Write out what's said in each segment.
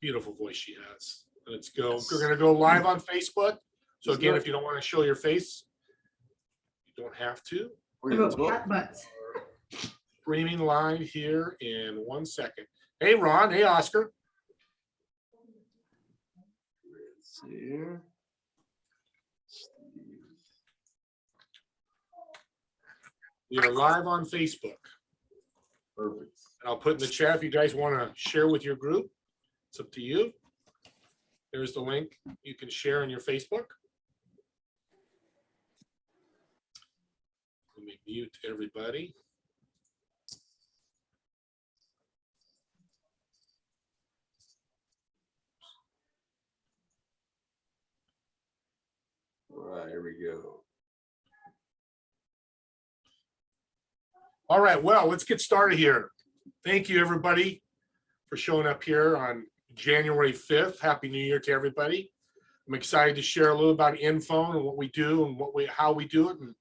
Beautiful voice she has. Let's go. We're going to go live on Facebook. So again, if you don't want to show your face, you don't have to. Streaming live here in 1 second. Hey, Ron. Hey, Oscar. Let's see here. We are live on Facebook. Perfect. And I'll put in the chat if you guys want to share with your group. It's up to you. There's the link you can share on your Facebook. Let me mute everybody. All right, here we go. All right, well, let's get started here. Thank you, everybody, for showing up here on January 5th. Happy New Year to everybody. I'm excited to share a little about InPhone and what we do and how we do it, and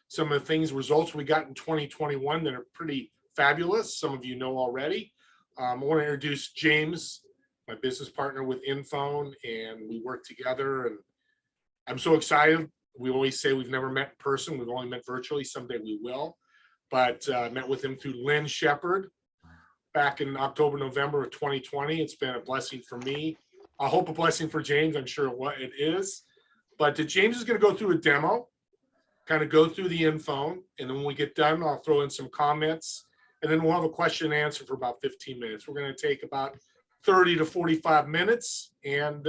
some of the things, results we got in 2021 that are pretty fabulous. Some of you know already. I want to introduce James, my business partner with InPhone, and we work together, and I'm so excited. We always say we've never met in person. We've only met virtually. Someday we will. But met with him through Lynn Shepard back in October, November of 2020. It's been a blessing for me. I hope a blessing for James. I'm sure what it is. But James is going to go through a demo, kind of go through the InPhone, and then when we get done, I'll throw in some comments, and then we'll have a question and answer for about 15 minutes. We're going to take about 30 to 45 minutes, and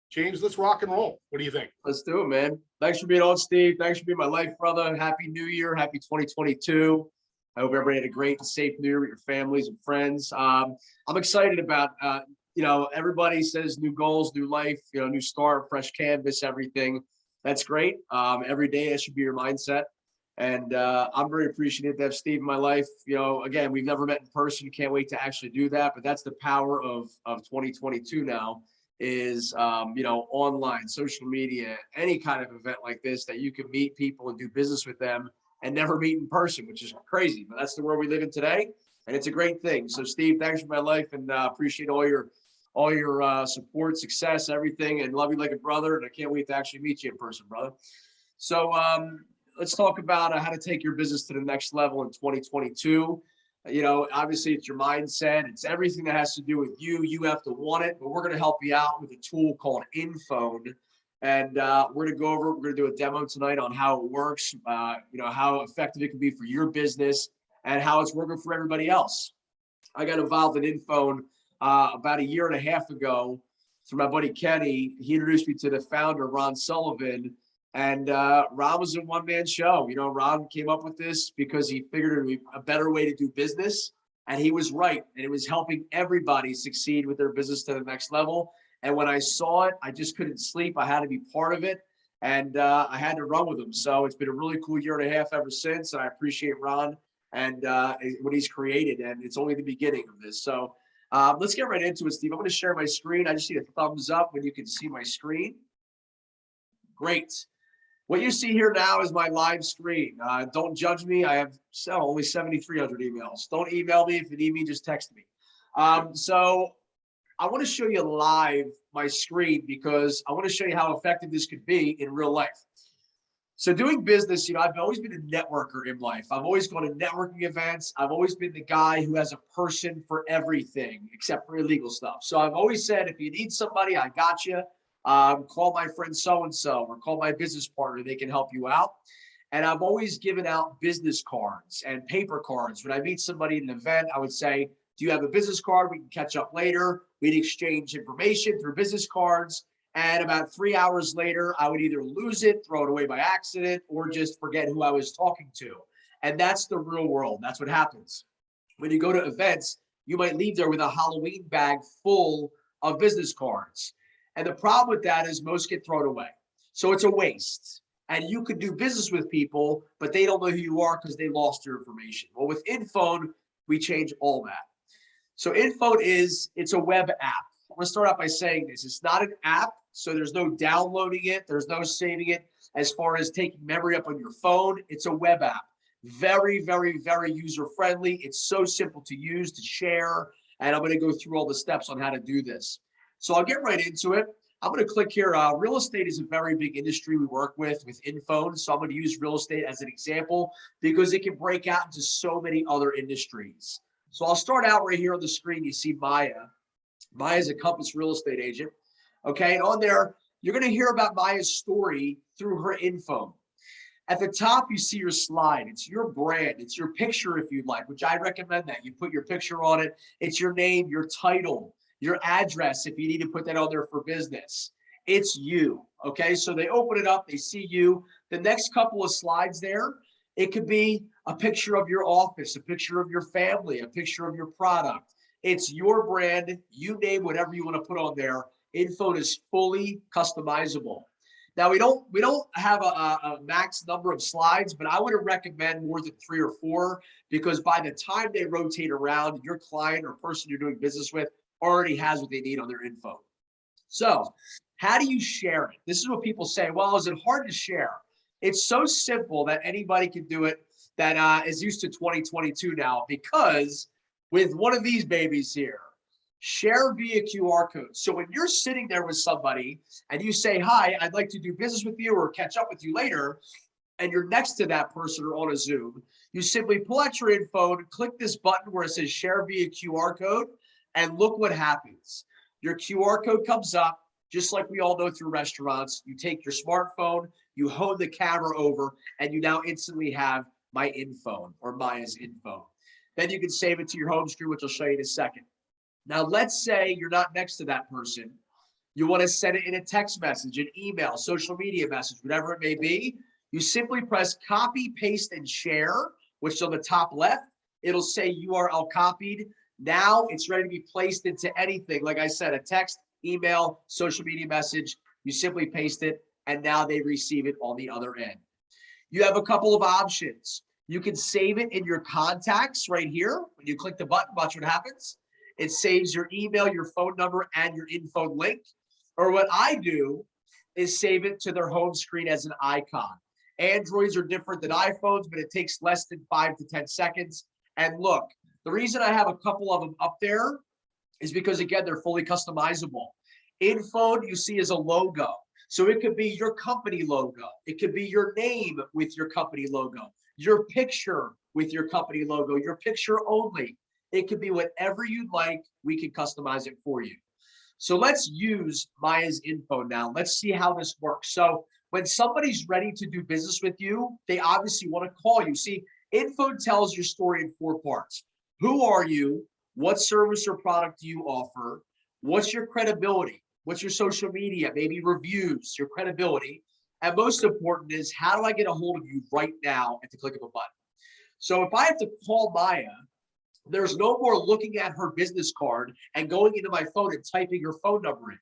James, let's rock and roll. What do you think? Let's do it, man. Thanks for being on, Steve. Thanks for being my life brother. Happy New Year. Happy 2022. I hope everybody had a great and safe New Year with your families and friends. I'm excited about, everybody says new goals, new life, new start, fresh canvas, everything. That's great. Every day that should be your mindset. And I'm very appreciative to have Steve in my life. Again, we've never met in person. Can't wait to actually do that. But that's the power of 2022 now. Is online, social media, any kind of event like this that you can meet people and do business with them and never meet in person, which is crazy, but that's the world we live in today, and it's a great thing. So Steve, thanks for my life, and appreciate all your support, success, everything, and love you like a brother, and I can't wait to actually meet you in person, brother. So let's talk about how to take your business to the next level in 2022. Obviously it's your mindset. It's everything that has to do with you. You have to want it, but we're going to help you out with a tool called InPhone. And we're going to do a demo tonight on how it works, how effective it can be for your business and how it's working for everybody else. I got involved in InPhone about a year and a half ago through my buddy Kenny. He introduced me to the founder, Ron Sullivan. And Ron was a one-man show. Ron came up with this because he figured it would be a better way to do business. And he was right. And it was helping everybody succeed with their business to the next level. And when I saw it, I just couldn't sleep. I had to be part of it. And I had to run with him. So it's been a really cool year and a half ever since. And I appreciate Ron and what he's created. And it's only the beginning of this. So let's get right into it, Steve. I'm going to share my screen. I just need a thumbs up when you can see my screen. Great. What you see here now is my live screen. Don't judge me. I have only 7,300 emails. Don't email me. If you need me, just text me. So I want to show you live my screen because I want to show you how effective this could be in real life. So doing business, I've always been a networker in life. I've always gone to networking events. I've always been the guy who has a person for everything except for illegal stuff. So I've always said, if you need somebody, I got you. Call my friend so-and-so or call my business partner. They can help you out. And I've always given out business cards and paper cards. When I meet somebody at an event, I would say, do you have a business card? We can catch up later. We'd exchange information through business cards. And about 3 hours later, I would either lose it, throw it away by accident, or just forget who I was talking to. And that's the real world. That's what happens. When you go to events, you might leave there with a Halloween bag full of business cards. And the problem with that is most get thrown away. So it's a waste. And you could do business with people, but they don't know who you are because they lost your information. Well, with InPhone, we change all that. So InPhone it's a web app. I'm going to start out by saying this. It's not an app, so there's no downloading it. There's no saving it as far as taking memory up on your phone. It's a web app. Very, very, very user-friendly. It's so simple to use, to share. And I'm going to go through all the steps on how to do this. So I'll get right into it. I'm going to click here. Real estate is a very big industry we work with InPhone. So I'm going to use real estate as an example because it can break out into so many other industries. So I'll start out right here on the screen. You see Maya. Maya is a Compass real estate agent. Okay, and on there, you're going to hear about Maya's story through her InPhone. At the top, you see your slide. It's your brand. It's your picture if you'd like, which I recommend that. You put your picture on it. It's your name, your title, your address if you need to put that on there for business. It's you, okay? So they open it up. They see you. The next couple of slides there, it could be a picture of your office, a picture of your family, a picture of your product. It's your brand. You name whatever you want to put on there. InPhone is fully customizable. Now, we don't have a max number of slides, but I wouldn't recommend more than 3 or 4 because by the time they rotate around, your client or person you're doing business with already has what they need on their InPhone. So how do you share it? This is what people say. Well, is it hard to share? It's so simple that anybody can do it that is used to 2022 now because with one of these babies here, share via QR code. So when you're sitting there with somebody and you say, hi, I'd like to do business with you or catch up with you later, and you're next to that person or on a Zoom, you simply pull out your InPhone, click this button where it says share via QR code, and look what happens. Your QR code comes up, just like we all know through restaurants. You take your smartphone, you hone the camera over, and you now instantly have my InPhone or Maya's InPhone. Then you can save it to your home screen, which I'll show you in a second. Now, let's say you're not next to that person. You want to send it in a text message, an email, social media message, whatever it may be. You simply press copy, paste, and share, which is on the top left. It'll say URL copied. Now it's ready to be placed into anything. Like I said, a text, email, social media message. You simply paste it, and now they receive it on the other end. You have a couple of options. You can save it in your contacts right here. When you click the button, watch what happens. It saves your email, your phone number, and your InPhone link. Or what I do is save it to their home screen as an icon. Androids are different than iPhones, but it takes less than 5 to 10 seconds. And look, the reason I have a couple of them up there is because, again, they're fully customizable. InPhone, you see, is a logo. So it could be your company logo. It could be your name with your company logo, your picture with your company logo, your picture only. It could be whatever you'd like. We can customize it for you. So let's use Maya's InPhone now. Let's see how this works. So when somebody's ready to do business with you, they obviously want to call you. See, InPhone tells your story in 4 parts. Who are you? What service or product do you offer? What's your credibility? What's your social media? Maybe reviews, your credibility. And most important is, how do I get a hold of you right now at the click of a button? So if I have to call Maya, there's no more looking at her business card and going into my phone and typing her phone number in.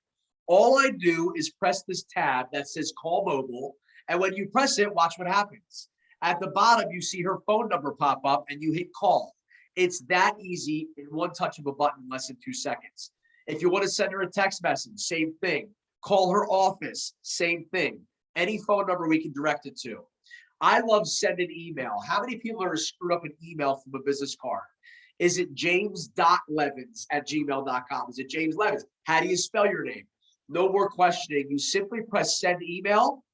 All I do is press this tab that says call mobile. And when you press it, watch what happens. At the bottom, you see her phone number pop up and you hit call. It's that easy in one touch of a button, less than 2 seconds. If you want to send her a text message, same thing. Call her office, same thing. Any phone number we can direct it to. I love sending email. How many people are screwed up an email from a business card? Is it james.levins@gmail.com? Is it James Levins? How do you spell your name? No more questioning. You simply press send email,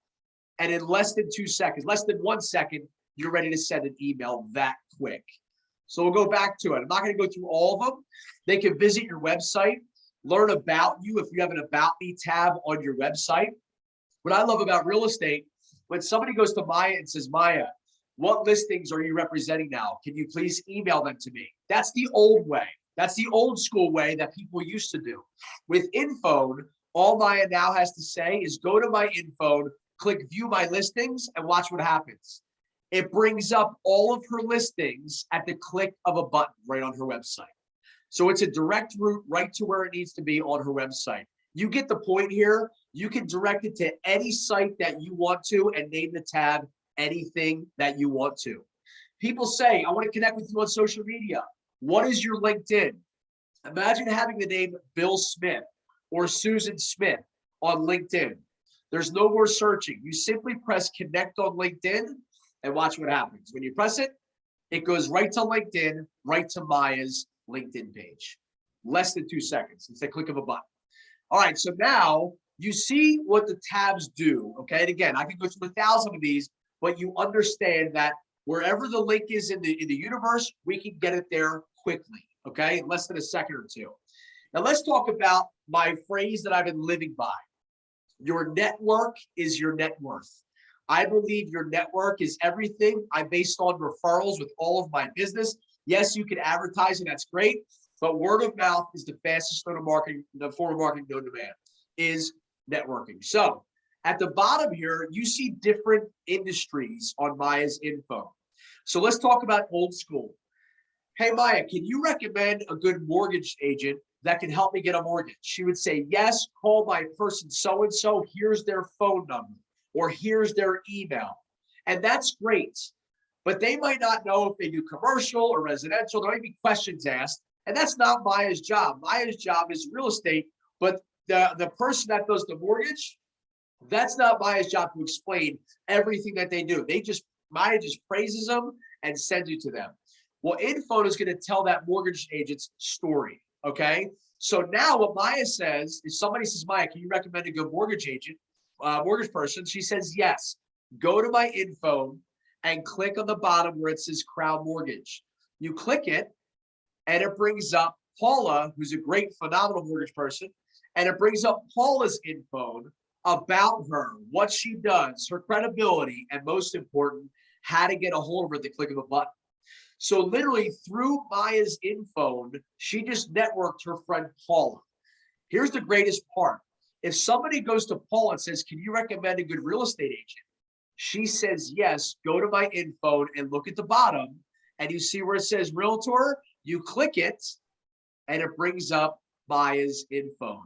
and in less than 2 seconds, less than 1 second, you're ready to send an email that quick. So we'll go back to it. I'm not going to go through all of them. They can visit your website, learn about you if you have an About Me tab on your website. What I love about real estate, when somebody goes to Maya and says, Maya, what listings are you representing now? Can you please email them to me? That's the old way. That's the old school way that people used to do. With InPhone, all Maya now has to say is go to my InPhone, click view my listings, and watch what happens. It brings up all of her listings at the click of a button right on her website. So it's a direct route right to where it needs to be on her website. You get the point here. You can direct it to any site that you want to and name the tab anything that you want to. People say, I want to connect with you on social media. What is your LinkedIn? Imagine having the name Bill Smith or Susan Smith on LinkedIn. There's no more searching. You simply press connect on LinkedIn and watch what happens. When you press it, it goes right to LinkedIn, right to Maya's LinkedIn page. Less than 2 seconds. It's a click of a button. All right, so now you see what the tabs do, okay? And again, I can go through 1,000 of these, but you understand that wherever the link is in the universe, we can get it there quickly, okay? In less than a second or two. Now let's talk about my phrase that I've been living by. Your network is your net worth. I believe your network is everything. I'm based on referrals with all of my business. Yes, you can advertise and that's great, but word of mouth is the fastest form of marketing known to man, is networking. So at the bottom here, you see different industries on Maya's info. So let's talk about old school. Hey, Maya, can you recommend a good mortgage agent that can help me get a mortgage? She would say, yes, call my person so-and-so. Here's their phone number or here's their email. And that's great. But they might not know if they do commercial or residential. There might be questions asked. And that's not Maya's job. Maya's job is real estate. But the person that does the mortgage, that's not Maya's job to explain everything that they do. Maya just praises them and sends you to them. Well, InPhone is going to tell that mortgage agent's story. Okay. So now what Maya says is somebody says, Maya, can you recommend a good mortgage agent, mortgage person? She says, yes. Go to my InPhone and click on the bottom where it says Crown Mortgage. You click it and it brings up Paula, who's a great, phenomenal mortgage person. And it brings up Paula's InPhone about her, what she does, her credibility, and most important, how to get a hold of her at the click of a button. So literally through Maya's InPhone, she just networked her friend Paula. Here's the greatest part. If somebody goes to Paula and says, can you recommend a good real estate agent? She says, yes, go to my InPhone and look at the bottom. And you see where it says Realtor, you click it and it brings up Maya's InPhone.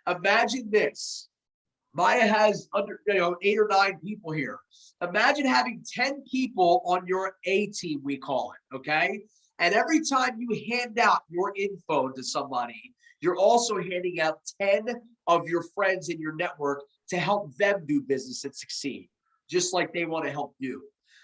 Imagine this. Maya has under 8 or 9 people here. Imagine having 10 people on your A team, we call it, okay? And every time you hand out your info to somebody, you're also handing out 10 of your friends in your network to help them do business and succeed, just like they want to help you.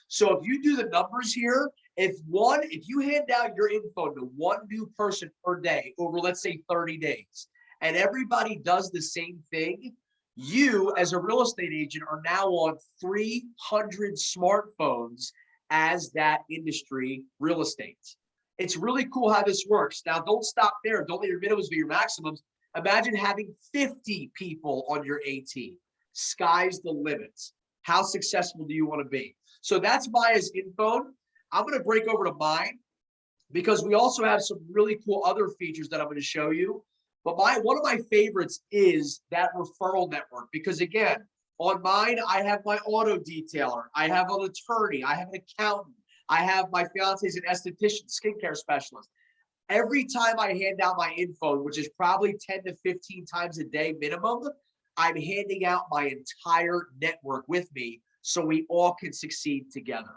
So if you do the numbers here, if you hand out your info to one new person per day over, let's say 30 days, and everybody does the same thing, you as a real estate agent are now on 300 smartphones as that industry real estate. It's really cool how this works. Now, don't stop there. Don't let your minimums be your maximums. Imagine having 50 people on your A team. Sky's the limit. How successful do you want to be? So that's Maya's info. I'm going to break over to mine because we also have some really cool other features that I'm going to show you. But one of my favorites is that referral network, because again, on mine, I have my auto detailer, I have an attorney, I have an accountant, I have my fiance's an esthetician, skincare specialist. Every time I hand out my info, which is probably 10 to 15 times a day minimum, I'm handing out my entire network with me so we all can succeed together.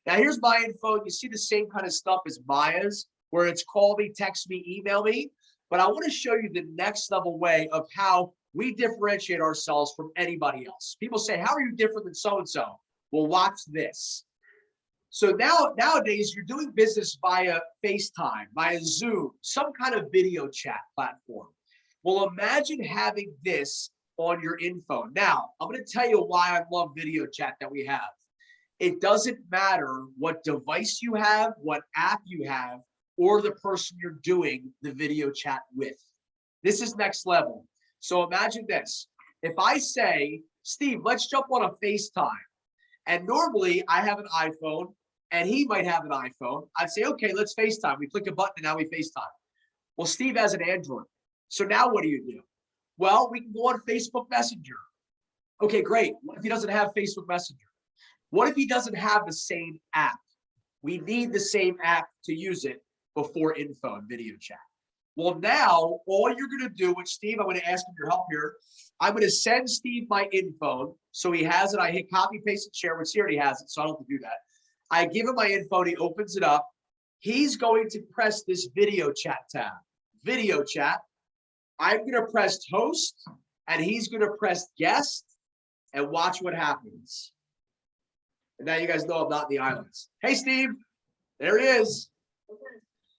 Now here's my info. You see the same kind of stuff as Maya's, where it's call me, text me, email me. But I want to show you the next level way of how we differentiate ourselves from anybody else. People say, how are you different than so-and-so? Well, watch this. So nowadays, you're doing business via FaceTime, via Zoom, some kind of video chat platform. Well, imagine having this on your info. Now, I'm going to tell you why I love video chat that we have. It doesn't matter what device you have, what app you have, or the person you're doing the video chat with. This is next level. So imagine this. If I say, Steve, let's jump on a FaceTime. And normally I have an iPhone and he might have an iPhone. I'd say, okay, let's FaceTime. We click a button and now we FaceTime. Well, Steve has an Android. So now what do? Well, we can go on Facebook Messenger. Okay, great. What if he doesn't have Facebook Messenger? What if he doesn't have the same app? We need the same app to use it before info and video chat. Well, now all you're going to do, which Steve, I'm going to ask for your help here. I'm going to send Steve my info so he has it. I hit copy, paste, and share, which he already has it, so I don't have to do that. I give him my info and he opens it up. He's going to press this video chat tab. Video chat. I'm going to press host and he's going to press guest and watch what happens. And now you guys know I'm not in the islands. Hey, Steve. There he is.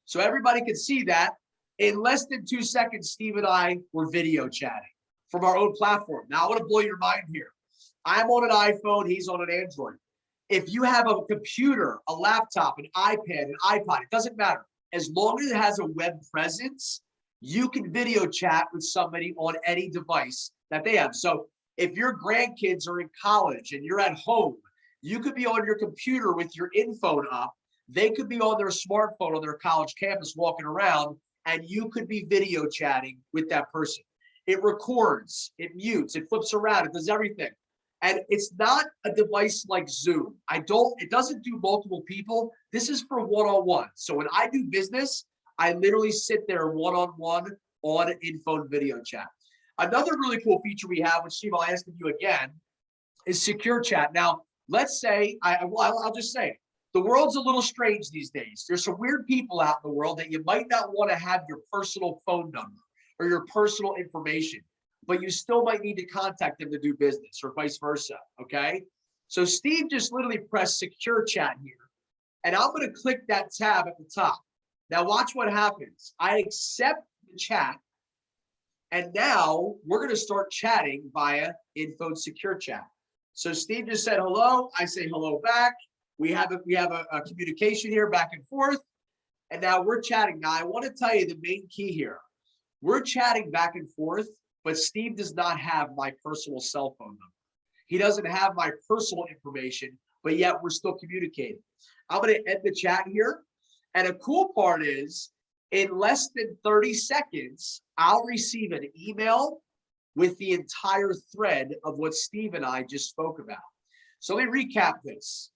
So everybody can see that. In less than 2 seconds, Steve and I were video chatting from our own platform. Now, I want to blow your mind here. I'm on an iPhone, he's on an Android. If you have a computer, a laptop, an iPad, an iPod, it doesn't matter. As long as it has a web presence, you can video chat with somebody on any device that they have. So if your grandkids are in college and you're at home, you could be on your computer with your InPhone up. They could be on their smartphone on their college campus walking around, and you could be video chatting with that person. It records, it mutes, it flips around, it does everything. And it's not a device like Zoom. It doesn't do multiple people. This is for one-on-one. So when I do business, I literally sit there one-on-one on InPhone video chat. Another really cool feature we have, which Steve, I'll ask you again, is secure chat. Now, let's say, I'll just say it. The world's a little strange these days. There's some weird people out in the world that you might not want to have your personal phone number or your personal information, but you still might need to contact them to do business or vice versa, okay? So Steve just literally pressed secure chat here, and I'm gonna click that tab at the top. Now watch what happens. I accept the chat, and now we're gonna start chatting via InPhone secure chat. So Steve just said hello, I say hello back. We have a communication here back and forth, and now we're chatting. Now I wanna tell you the main key here. We're chatting back and forth, but Steve does not have my personal cell phone number. He doesn't have my personal information, but yet we're still communicating. I'm gonna end the chat here. And a cool part is, in less than 30 seconds, I'll receive an email with the entire thread of what Steve and I just spoke about. So let me recap this.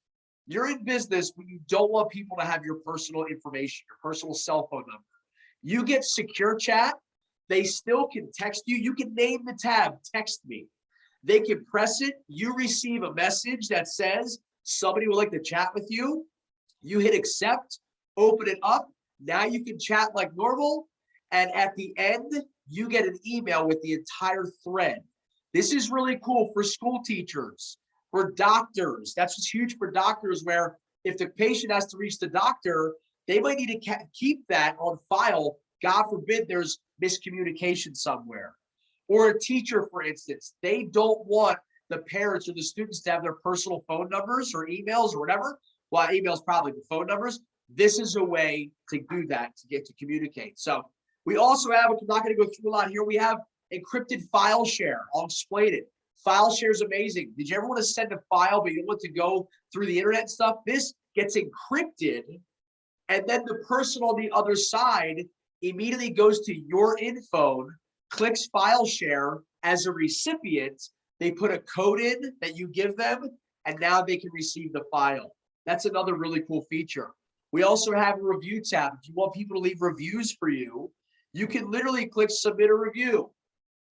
You're in business when you don't want people to have your personal information, your personal cell phone number. You get secure chat, they still can text you. You can name the tab, text me. They can press it. You receive a message that says somebody would like to chat with you. You hit accept, open it up. Now you can chat like normal. And at the end, you get an email with the entire thread. This is really cool for school teachers, for doctors. That's what's huge for doctors, where if the patient has to reach the doctor, they might need to keep that on file. God forbid there's miscommunication somewhere. Or a teacher, for instance, they don't want the parents or the students to have their personal phone numbers or emails or whatever. Well, emails probably, the phone numbers. This is a way to do that, to get to communicate. So we also have, I'm not going to go through a lot here, we have encrypted file share. I'll explain it. File share is amazing. Did you ever want to send a file, but you want to go through the internet stuff? This gets encrypted, and then the person on the other side immediately goes to your InPhone, clicks file share as a recipient. They put a code in that you give them, and now they can receive the file. That's another really cool feature. We also have a review tab. If you want people to leave reviews for you, you can literally click submit a review.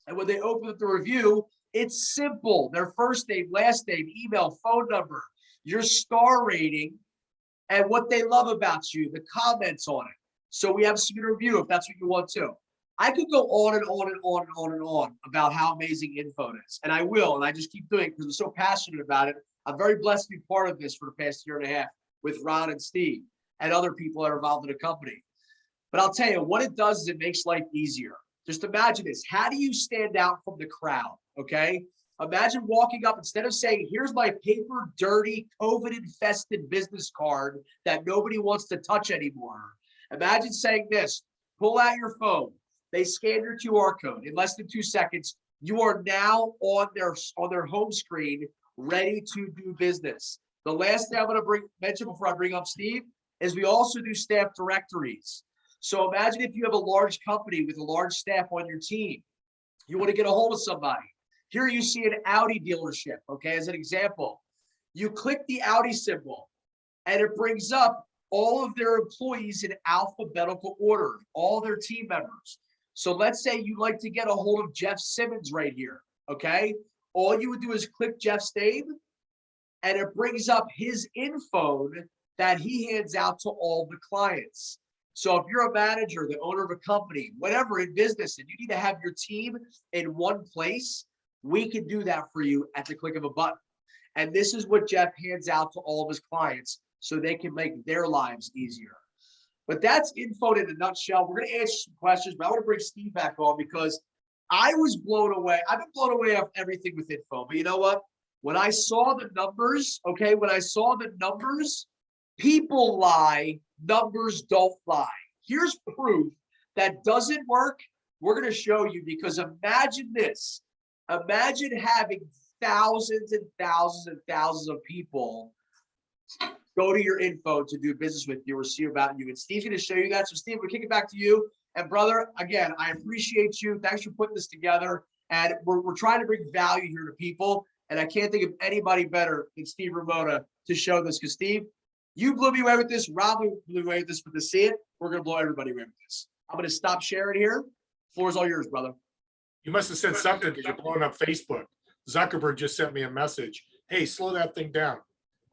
And when they open up the review, it's simple. Their first name, last name, email, phone number, your star rating, and what they love about you, the comments on it. So we have submit a review if that's what you want to. I could go on and on and on and on and on about how amazing InPhone is, and I will, and I just keep doing it because I'm so passionate about it. I'm very blessed to be part of this for the past year and a half with Ron and Steve and other people that are involved in the company. But I'll tell you, what it does is it makes life easier. Just imagine this. How do you stand out from the crowd, okay? Imagine walking up, instead of saying, here's my paper, dirty, COVID-infested business card that nobody wants to touch anymore. Imagine saying this, pull out your phone. They scan your QR code. In less than 2 seconds, you are now on their home screen, ready to do business. The last thing I'm going to mention before I bring up Steve is we also do staff directories. So imagine if you have a large company with a large staff on your team. You want to get a hold of somebody. Here you see an Audi dealership, okay, as an example. You click the Audi symbol, and it brings up all of their employees in alphabetical order, all their team members. So let's say you'd like to get a hold of Jeff Simmons right here, okay? All you would do is click Jeff's name, and it brings up his InPhone that he hands out to all the clients. So if you're a manager, the owner of a company, whatever in business, and you need to have your team in one place, we can do that for you at the click of a button. And this is what Jeff hands out to all of his clients so they can make their lives easier. But that's info in a nutshell. We're going to answer some questions, but I want to bring Steve back on because I was blown away. I've been blown away off everything with info. But you know what? When I saw the numbers, okay, when I saw the numbers, people lie, numbers don't lie. Here's proof that doesn't work. We're going to show you because imagine this. Imagine having thousands and thousands and thousands of people go to your info to do business with you or see about you. And Steve's going to show you that. So Steve, we'll kick it back to you. And brother, again, I appreciate you. Thanks for putting this together. And we're trying to bring value here to people. And I can't think of anybody better than Steve Ramona to show this. Because Steve, you blew me away with this. Rob blew me away with this. But to see it, we're going to blow everybody away with this. I'm going to stop sharing here. Floor's all yours, brother. You must have said something because you're blowing up Facebook. Zuckerberg just sent me a message. Hey, slow that thing down.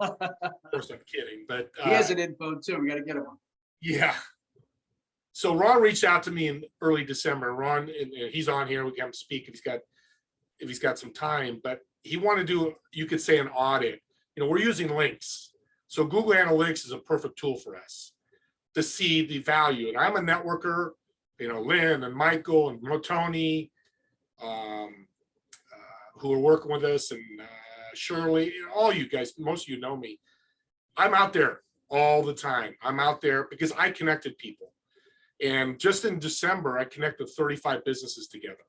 Of course, I'm kidding, but he has an info too. We got to get him on. Yeah. So Ron reached out to me in early December. Ron, and he's on here. We can have him speak if he's got some time. But he wanted to do, you could say, an audit. You know, we're using links, so Google Analytics is a perfect tool for us to see the value. And I'm a networker. You know, Lynn and Michael and Tony, who are working with us, and Shirley, all you guys, most of you know me. I'm out there all the time. I'm out there because I connected people. And just in December, I connected 35 businesses together.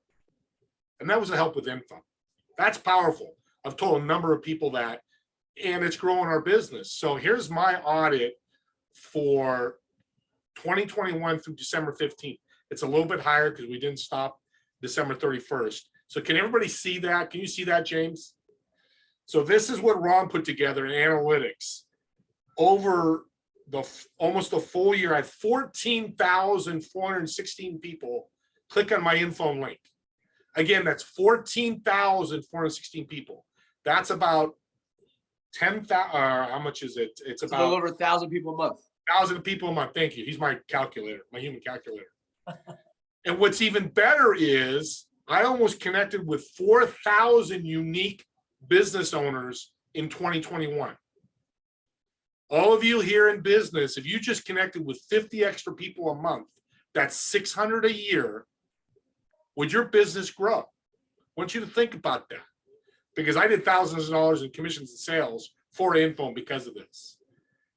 And that was the help with info. That's powerful. I've told a number of people that, and it's growing our business. So here's my audit for 2021 through December 15th. It's a little bit higher because we didn't stop December 31st. So can everybody see that? Can you see that, James? So this is what Ron put together in analytics. Over almost a full year, I had 14,416 people click on my InPhone link. Again, that's 14,416 people. That's about 10,000. How much is it? It's about a little over 1,000 people a month. 1,000 people a month. Thank you. He's my calculator, my human calculator. And what's even better is I almost connected with 4,000 unique business owners in 2021. All of you here in business, if you just connected with 50 extra people a month, that's 600 a year. Would your business grow? I want you to think about that, because I did thousands of dollars in commissions and sales for InPhone because of this.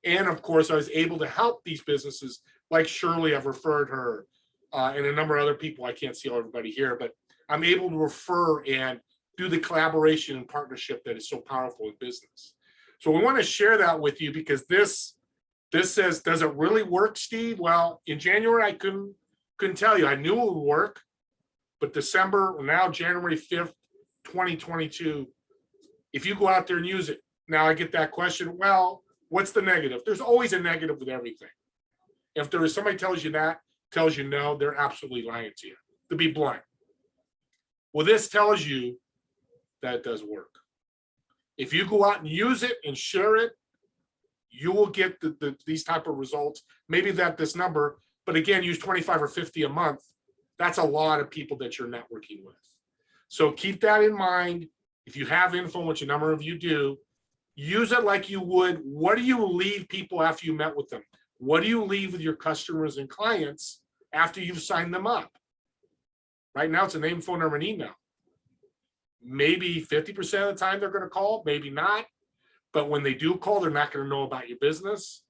And of course, I was able to help these businesses like Shirley. I've referred her and a number of other people. I can't see everybody here, but I'm able to refer and do the collaboration and partnership that is so powerful in business. So we want to share that with you because this says, does it really work, Steve? Well, in January, I couldn't tell you. I knew it would work, but December, now January 5th, 2022, if you go out there and use it, now I get that question, well, what's the negative? There's always a negative with everything. If there is somebody tells you no, they're absolutely lying to you, to be blunt. Well, this tells you that it does work. If you go out and use it and share it, you will get these type of results. Maybe this number, but again, use 25 or 50 a month. That's a lot of people that you're networking with. So keep that in mind. If you have info, which a number of you do, use it like you would. What do you leave people after you met with them? What do you leave with your customers and clients after you've signed them up? Right now, it's a name, phone number, and email. Maybe 50% of the time they're going to call, maybe not. But when they do call, they're not going to know about your business.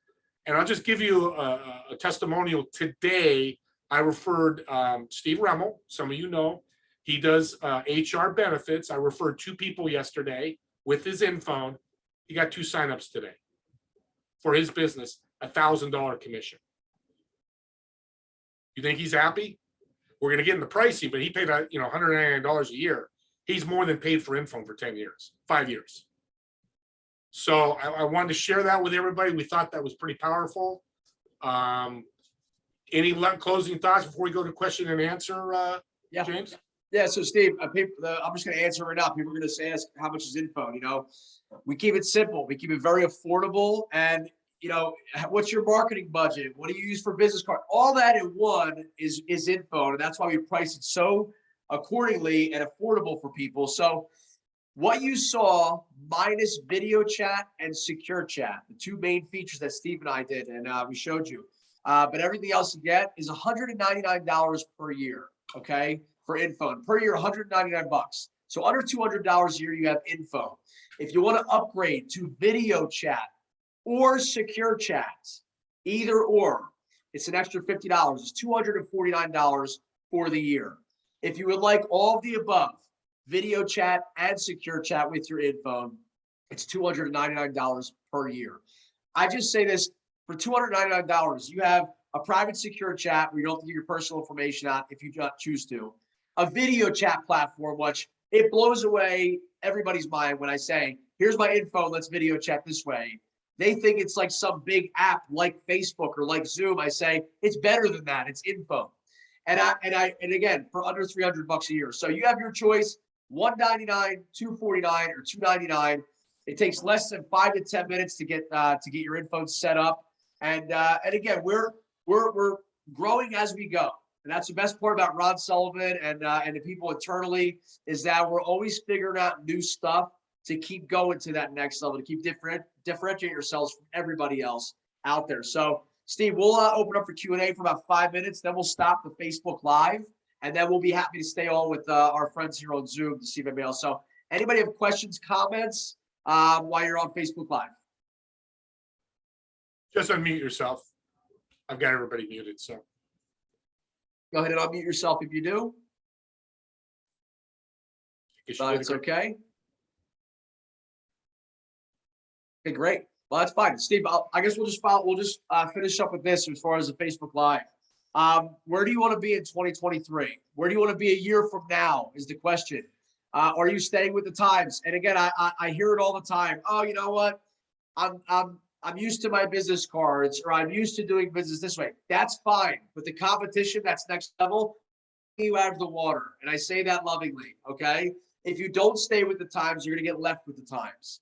And I'll just give you a testimonial. Today, I referred Steve Remmel. Some of you know. He does HR benefits. I referred 2 people yesterday with his InPhone. He got 2 signups today for his business, $1,000 commission. You think he's happy? We're going to get in the pricing, but he paid $199 a year. He's more than paid for InPhone for 10 years, 5 years. So I wanted to share that with everybody. We thought that was pretty powerful. Any closing thoughts before we go to question and answer, James? Yeah, so Steve, I'm just going to answer right now. People are going to ask, how much is InPhone? You know, we keep it simple. We keep it very affordable. And, you know, what's your marketing budget? What do you use for business card? All that in one is InPhone. And that's why we price it so accordingly and affordable for people. So what you saw minus video chat and secure chat, the 2 main features that Steve and I did, and we showed you. But everything else you get is $199 per year, okay? For InPhone. Per year, 199 bucks. So under $200 a year, you have InPhone. If you want to upgrade to video chat or secure chat, either or, it's an extra $50. It's $249 for the year. If you would like all of the above, video chat and secure chat with your InPhone, it's $299 per year. I just say this, for $299, you have a private secure chat where you don't have to give your personal information out if you don't choose to. A video chat platform, which it blows away everybody's mind when I say, here's my info, let's video chat this way. They think it's like some big app like Facebook or like Zoom. I say, it's better than that. It's info. And again, for under $300 a year. So you have your choice, $199, $249, or $299. It takes less than 5 to 10 minutes to get your info set up. And again, we're growing as we go. And that's the best part about Ron Sullivan and the people internally, is that we're always figuring out new stuff to keep going to that next level, to keep differentiate yourselves from everybody else out there. So Steve, we'll open up for Q&A for about 5 minutes. Then we'll stop the Facebook Live, and then we'll be happy to stay on with our friends here on Zoom to see if anybody else. So anybody have questions, comments while you're on Facebook Live? Just unmute yourself. I've got everybody muted, so. Go ahead and unmute yourself if you do. It's okay. Okay, great. Well, that's fine. Steve, I guess we'll just finish up with this as far as the Facebook Live. Where do you want to be in 2023? Where do you want to be a year from now is the question. Are you staying with the times? And again, I hear it all the time. Oh, you know what? I'm used to my business cards, or I'm used to doing business this way. That's fine. But the competition that's next level, you out of the water. And I say that lovingly, okay? If you don't stay with the times, you're going to get left with the times.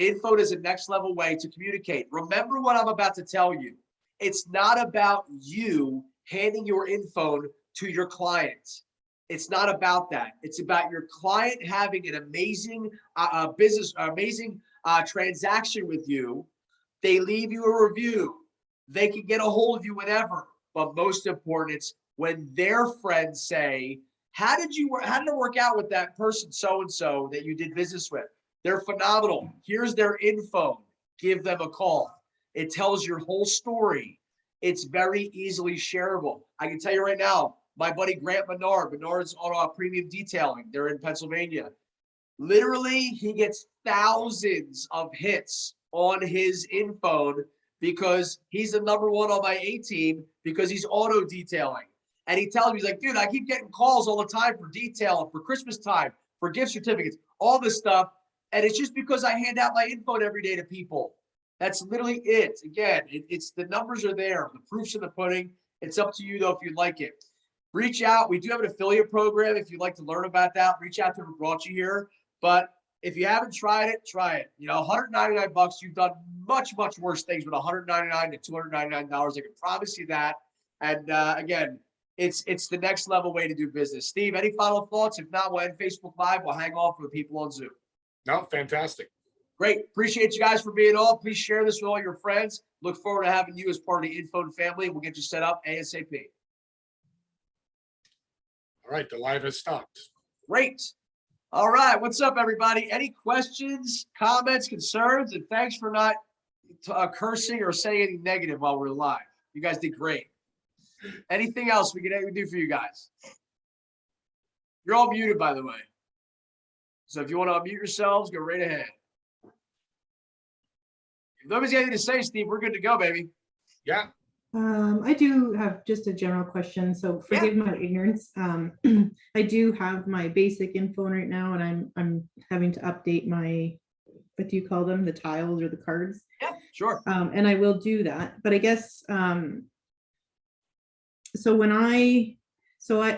InPhone is a next level way to communicate. Remember what I'm about to tell you. It's not about you handing your InPhone to your client. It's not about that. It's about your client having an amazing transaction with you. They leave you a review. They can get a hold of you whenever. But most important, it's when their friends say, how did it work out with that person so-and-so that you did business with? They're phenomenal. Here's their info. Give them a call. It tells your whole story. It's very easily shareable. I can tell you right now, my buddy Grant Menard's on premium detailing. They're in Pennsylvania. Literally, he gets thousands of hits on his InPhone because he's the #1 on my A team because he's auto detailing. And he tells me, he's like, dude, I keep getting calls all the time for detail, for Christmas time, for gift certificates, all this stuff. And it's just because I hand out my info every day to people. That's literally it. Again, it's the numbers are there. The proof's in the pudding. It's up to you, though, if you'd like it. Reach out. We do have an affiliate program. If you'd like to learn about that, reach out to who brought you here. But if you haven't tried it, try it. You know, $199, you've done much, much worse things with $199 to $299. I can promise you that. And again, it's the next level way to do business. Steve, any final thoughts? If not, we'll end Facebook Live. We'll hang on for the people on Zoom. No, fantastic. Great. Appreciate you guys for being on. Please share this with all your friends. Look forward to having you as part of the InPhone family. We'll get you set up ASAP. All right, the live has stopped. Great. All right. What's up, everybody? Any questions, comments, concerns? And thanks for not cursing or saying anything negative while we're live. You guys did great. Anything else we can do for you guys? You're all muted, by the way. So if you want to unmute yourselves, go right ahead. If nobody's got anything to say, Steve, we're good to go, baby. Yeah. I do have just a general question. So forgive my ignorance. I do have my basic InPhone right now, and I'm having to update my, what do you call them? The tiles or the cards? Yeah, sure. And I will do that. But I guess, so when I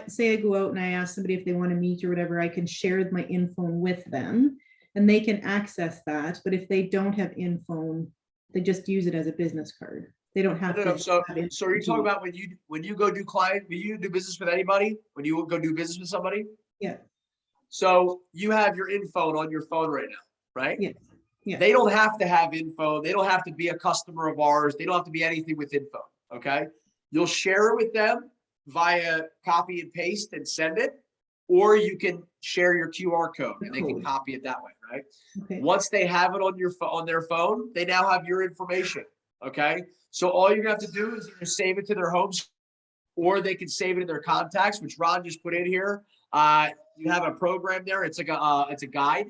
say I go out and I ask somebody if they want to meet or whatever, I can share my InPhone with them and they can access that. But if they don't have InPhone, they just use it as a business card. They don't have to. So are you talking about when you go do when you do business with anybody, when you go do business with somebody? Yeah. So you have your InPhone on your phone right now, right? Yeah. Yeah. They don't have to have info. They don't have to be a customer of ours. They don't have to be anything with info. Okay. You'll share it with them via copy and paste and send it, or you can share your QR code and they can copy it that way, right? Okay. Once they have it on their phone, they now have your information. Okay. So all you're gonna have to do is either save it to their home, or they can save it in their contacts, which Ron just put in here. You have a program there. It's like it's a guide,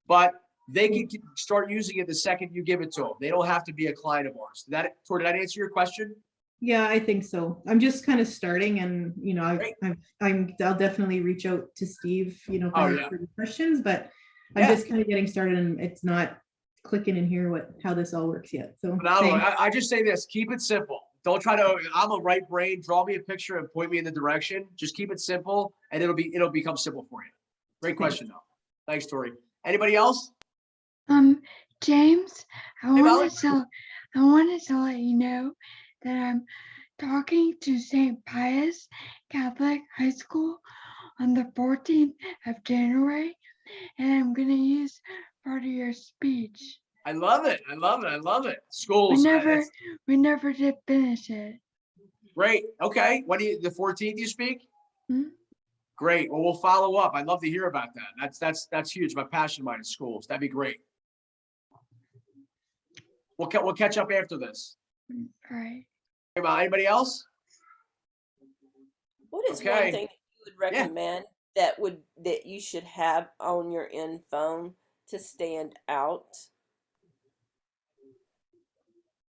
but they can start using it the second you give it to them. They don't have to be a client of ours. Did that answer your question? Yeah, I think so. I'm just kind of starting, and Great. I'll definitely reach out to Steve, if I Oh, have yeah. further questions, but I'm Yeah. just kind of getting started, and it's not clicking in here how this all works yet. So Phenomenal. thanks. I just say this, keep it simple. Don't try to, I'm a right brain, draw me a picture and point me in the direction. Just keep it simple and it'll become simple for you. Great question though. Thanks, Tori. Anybody else? James, Hey, Molly. I wanted to let you know that I'm talking to St. Pius Catholic High School on the 14th of January, and I'm gonna use part of your speech. I love it. I love it. I love it. We Schools. never did finish it. Great. Okay. When the 14th you speak? Hmm? Great. Well, we'll follow up. I'd love to hear about that. That's huge. My passion of mine is schools. That'd be great. We'll catch up after this. All right. Anybody else? What is Okay. one thing you would recommend that you should have on your phone to stand out?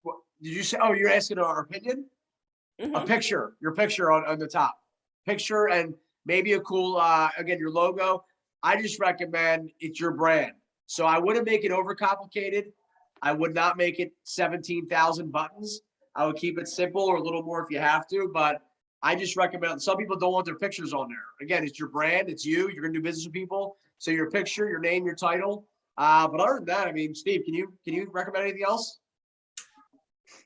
What, did you say? Oh, you're asking our opinion? A picture, your picture on the top. Picture and maybe a cool, again, your logo. I just recommend it's your brand. So I wouldn't make it overcomplicated. I would not make it 17,000 buttons. I would keep it simple or a little more if you have to, but I just recommend, some people don't want their pictures on there. Again, it's your brand, it's you, you're gonna do business with people. So your picture, your name, your title. But other than that, I mean, Steve, can you recommend anything else?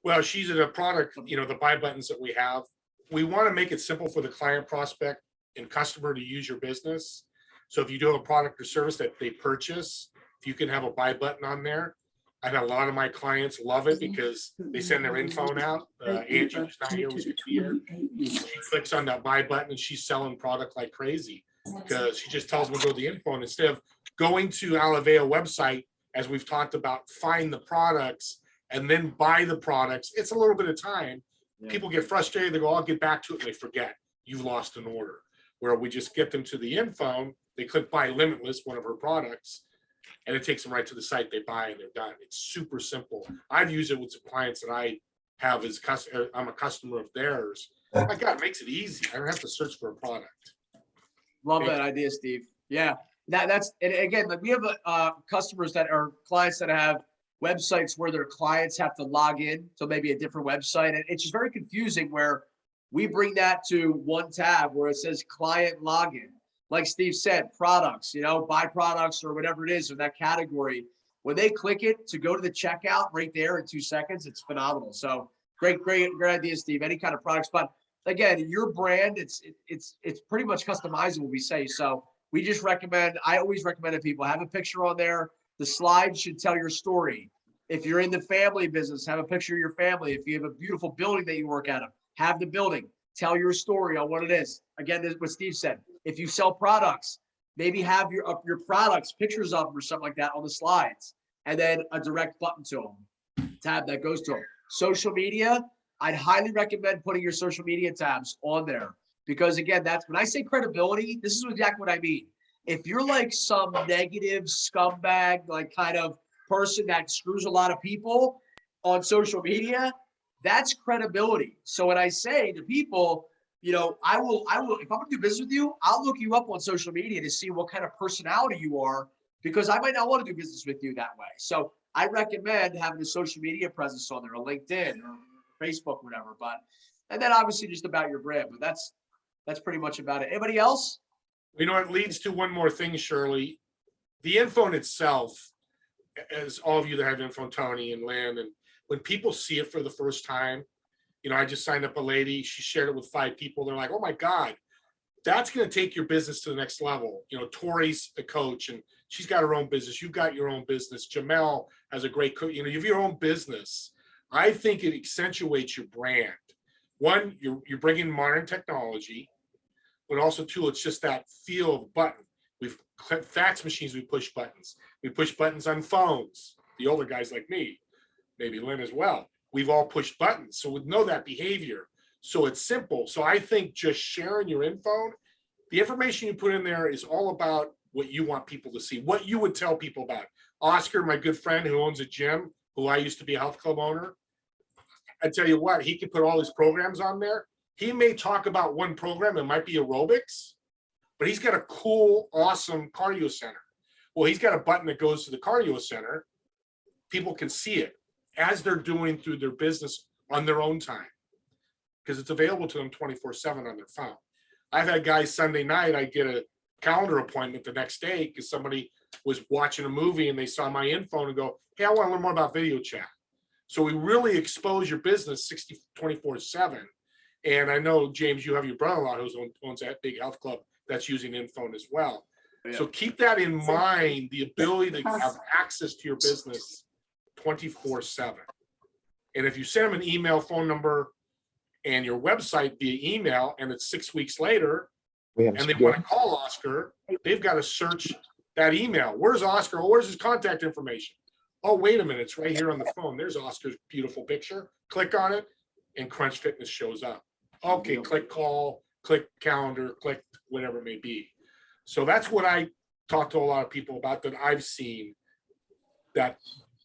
Well, she's in a product, the buy buttons that we have. We want to make it simple for the client, prospect, and customer to use your business. So if you do have a product or service that they purchase, if you can have a buy button on there. I had a lot of my clients love it because they send their info out. Angie, who's not here, was here. She clicks on that buy button and she's selling product like crazy because she just tells them to go to the info. And instead of going to Alaveo website, as we've talked about, find the products and then buy the products, it's a little bit of time. Yeah. People get frustrated. They go, I'll get back to it. And they forget you've lost an order. Where we just get them to the info, they click buy Limitless, one of her products, and it takes them right to the site. They buy and they're done. It's super simple. I've used it with some clients that I have as I'm a customer of theirs. Oh my God, it makes it easy. I don't have to search for a product. Love that idea, Steve. Yeah, that's, and again, like we have customers that are clients that have websites where their clients have to log in to maybe a different website. And it's just very confusing where we bring that to one tab where it says client login. Like Steve said, products, buy products or whatever it is in that category. When they click it to go to the checkout right there in 2 seconds, it's phenomenal. So great idea, Steve. Any kind of products, but again, your brand, it's pretty much customizable, we say. So we just recommend, I always recommend that people have a picture on there. The slide should tell your story. If you're in the family business, have a picture of your family. If you have a beautiful building that you work out of, have the building. Tell your story on what it is. Again, this is what Steve said. If you sell products, maybe have your products, pictures of them or something like that on the slides, and then a direct button to them, tab that goes to them. Social media, I'd highly recommend putting your social media tabs on there because again, that's when I say credibility, this is exactly what I mean. If you're like some negative scumbag, like kind of person that screws a lot of people on social media, that's credibility. So when I say to people, I will, if I'm gonna do business with you, I'll look you up on social media to see what kind of personality you are, because I might not want to do business with you that way. So I recommend having a social media presence on there, a LinkedIn or Facebook, whatever. But, and then obviously just about your brand, but that's pretty much about it. Anybody else? It leads to one more thing, Shirley. The info itself, as all of you that have info, Tony and Lynn, and when people see it for the first time, I just signed up a lady, she shared it with 5 people. They're like, oh my God, that's going to take your business to the next level. Tori's a coach and she's got her own business. You've got your own business. Jamel has a great coach. You have your own business. I think it accentuates your brand one, you're bringing modern technology, but also two, it's just that feel of button. We've fax machines, we push buttons. We push buttons on phones. The older guys like me, maybe Lynn as well. We've all pushed buttons, so we know that behavior. So it's simple. So I think just sharing your info, the information you put in there is all about what you want people to see, what you would tell people about. Oscar, my good friend who owns a gym, who I used to be a health club owner, I tell you what, he could put all his programs on there. He may talk about one program, it might be aerobics, but he's got a cool, awesome cardio center. Well, he's got a button that goes to the cardio center. People can see it as they're doing through their business on their own time, because it's available to them 24/7 on their phone. I've had guys Sunday night, I get a calendar appointment the next day because somebody was watching a movie and they saw my info and go, hey, I want to learn more about video chat. So we really expose your business 24/7. And I know, James, you have your brother-in-law who owns that big health club that's using InPhone as well. Yeah. So keep that in mind, the ability to have access to your business 24/7. And if you send them an email, phone number, and your website via email, and it's 6 weeks later, and they want to call Oscar, they've got to search that email. Where's Oscar? Where's his contact information? Oh, wait a minute, it's right here on the phone. There's Oscar's beautiful picture. Click on it, and Crunch Fitness shows up. Okay, click call, click calendar, click whatever it may be. So that's what I talk to a lot of people about, that I've seen that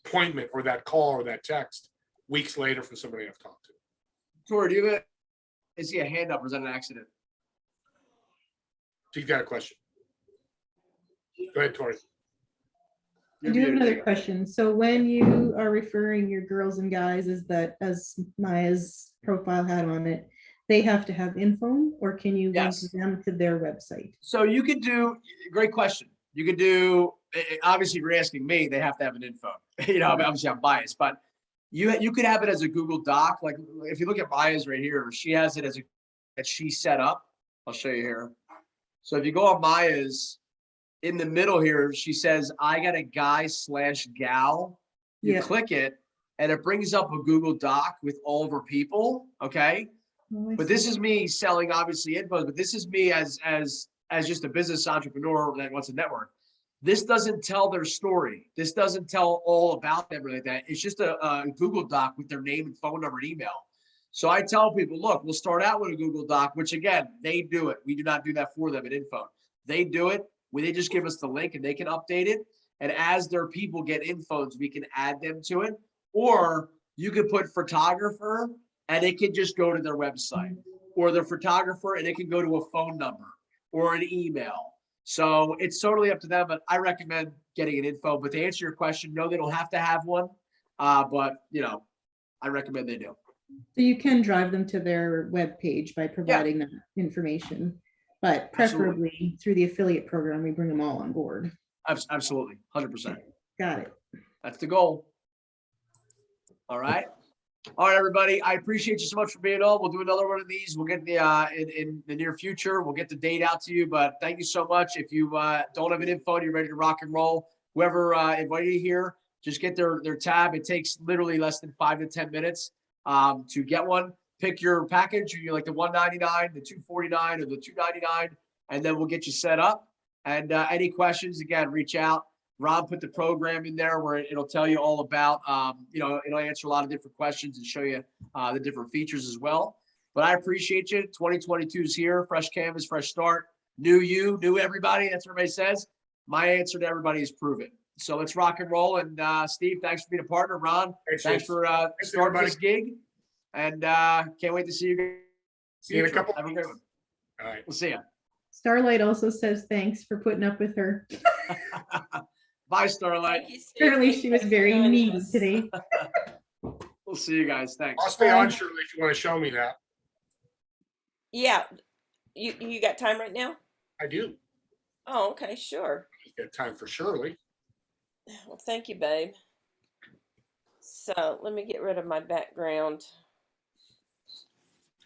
appointment or that call or that text weeks later from somebody I've talked to. Tori, do you have is he a hand up or is that an accident? So you've got a question. Go ahead, Tori. I do have another question. So when you are referring your girls and guys, is that, as Maya's profile had on it, they have to have InPhone, or can you link Yes. them to their website? So you could do, great question. You could do, obviously, if you're asking me, they have to have an info. You know, obviously I'm biased, but you could have it as a Google Doc. Like if you look at Maya's right here, she has it as that she set up. I'll show you here. So if you go on Maya's, in the middle here, she says, I got a guy/gal. You Yeah. click it and it brings up a Google Doc with all of her people. Okay. Oh, I But see. this is me selling obviously info, but this is me as just a business entrepreneur that wants a network. This doesn't tell their story. This doesn't tell all about them or like that. It's just a Google Doc with their name and phone number and email. So I tell people, look, we'll start out with a Google Doc, which again, they do it. We do not do that for them at InPhone. They do it where they just give us the link and they can update it. And as their people get InPhones, we can add them to it. Or you could put photographer and it can just go to their website, or the photographer and it can go to a phone number or an email. So it's totally up to them, but I recommend getting an info. But to answer your question, no, they don't have to have one. But you know, I recommend they do. So you can drive them to their webpage by providing that information, but preferably through the affiliate program, we bring them all on board. Absolutely, 100%. Got it. That's the goal. All right. All right, everybody. I appreciate you so much for being on. We'll do another one of these. We'll get the in the near future. We'll get the date out to you. But thank you so much. If you don't have an info, you're ready to rock and roll. Whoever invited you here, just get their tab. It takes literally less than 5 to 10 minutes to get one. Pick your package. You like the $199, the $249, or the $299, and then we'll get you set up. And any questions, again, reach out. Rob put the program in there where it'll tell you all about, it'll answer a lot of different questions and show you the different features as well. But I appreciate you. 2022 is here. Fresh canvas, fresh start. New you, new everybody. That's what everybody says. My answer to everybody is prove it. So let's rock and roll. And Steve, thanks for being a partner. Ron, thanks for starting this gig. And can't wait to see you guys. See you in a couple. Have a great one. All right. We'll see you. Starlight also says thanks for putting up with her. Bye, Starlight. Thank you, Steve. Apparently she was Thanks for very joining needy us. today. We'll see you guys. Thanks. I'll stay on, Shirley, if you want to show me that. Yeah. You got time right now? I do. Oh, okay, sure. Got time for Shirley. Well, thank you, babe. So let me get rid of my background.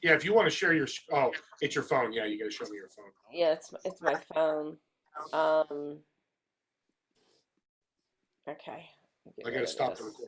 Yeah, if you want to share your, oh, it's your phone. Yeah, you got to show me your phone. Yeah, it's my phone. Okay. I got to stop the recording.